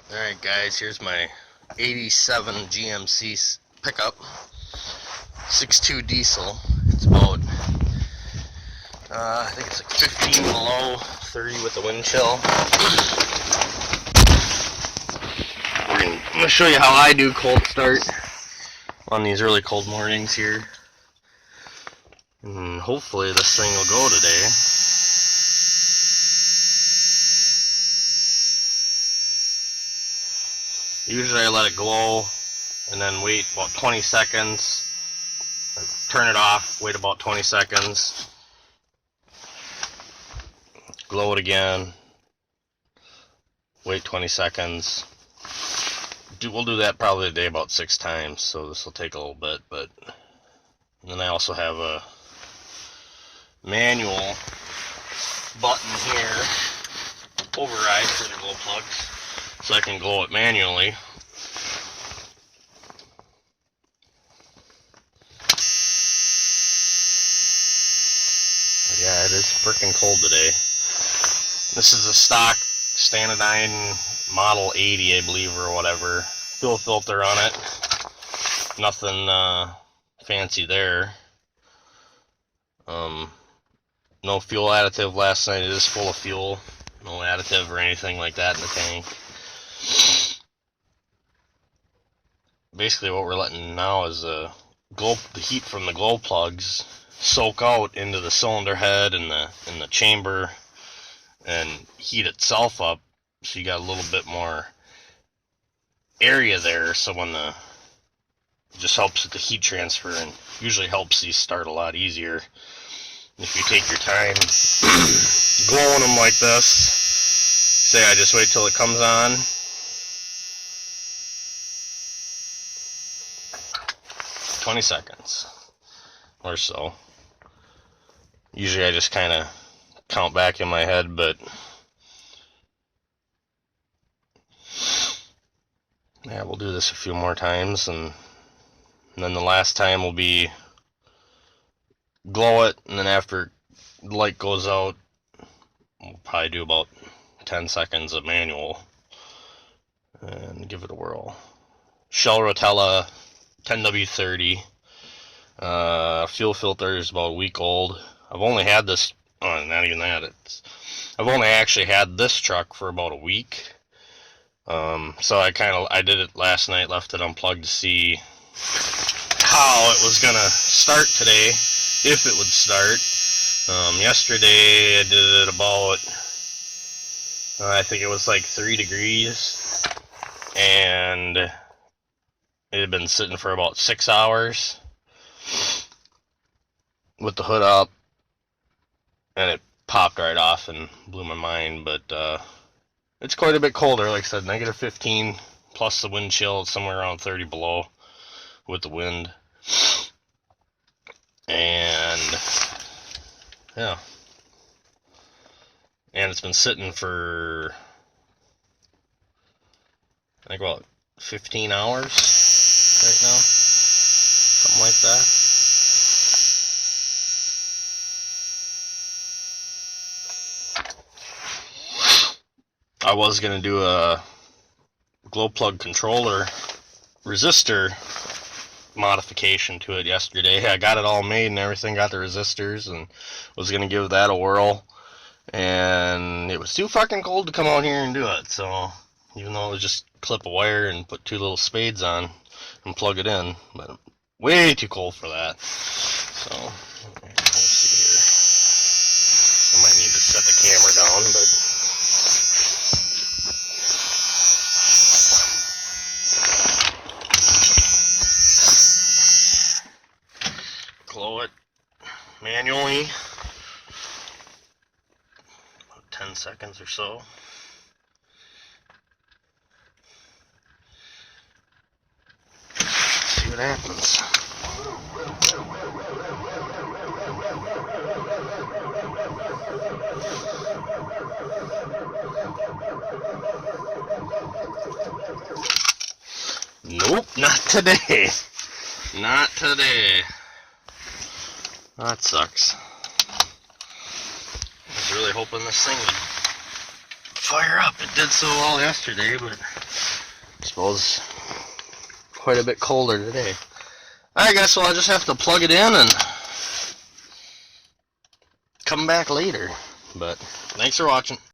Alright guys, here's my 87 GMC pickup, 6.2 diesel. It's about, I think it's like 15 below, 30 with the wind chill. I'm going to show you how I do cold start on these really cold mornings here. And hopefully this thing will go today. Usually I let it glow and then wait about 20 seconds, turn it off, wait about 20 seconds, glow it again, wait 20 seconds. We'll do that probably today about 6 times, so this will take a little bit. But and then I also have a manual button here, override for the glow plugs, so I can glow it manually. But yeah, it is freaking cold today. This is a stock Standardine Model 80, I believe, or whatever. Fuel filter on it. Nothing fancy there. No fuel additive last night. It is full of fuel. No additive or anything like that in the tank. Basically what we're letting now is the heat from the glow plugs soak out into the cylinder head and the chamber and heat itself up, so you got a little bit more area there, so when it just helps with the heat transfer and usually helps these start a lot easier if you take your time glowing them like this. Say I just wait till it comes on. "20 seconds or so. Usually I just kind of count back in my head, but yeah, we'll do this a few more times, and then the last time will be glow it, and then after the light goes out, we'll probably do about 10 seconds of manual and give it a whirl. Shell Rotella 10W30. Fuel filter is about a week old. I've only had this, not even that, I've only actually had this truck for about a week. So I did it last night, left it unplugged to see how it was gonna start today, if it would start. Yesterday I did it about, I think it was like 3 degrees, and it had been sitting for about 6 hours with the hood up, and it popped right off and blew my mind. But it's quite a bit colder, like I said, negative 15 plus the wind chill. It's somewhere around 30 below with the wind. And yeah, and it's been sitting for, I think, about 15 hours right now, something like that. I was going to do a glow plug controller resistor modification to it yesterday. I got it all made and everything, got the resistors, and was going to give that a whirl. And it was too fucking cold to come out here and do it. So even though it was just clip a wire and put 2 little spades on and plug it in, but way too cold for that. So let's see here. I might need to set the camera down, but glow it manually, about 10 seconds or so. See what happens. Nope, not today. Not today. That sucks. I was really hoping this thing would fire up. It did so well yesterday, but I suppose quite a bit colder today. I guess so I'll just have to plug it in and come back later. But thanks for watching.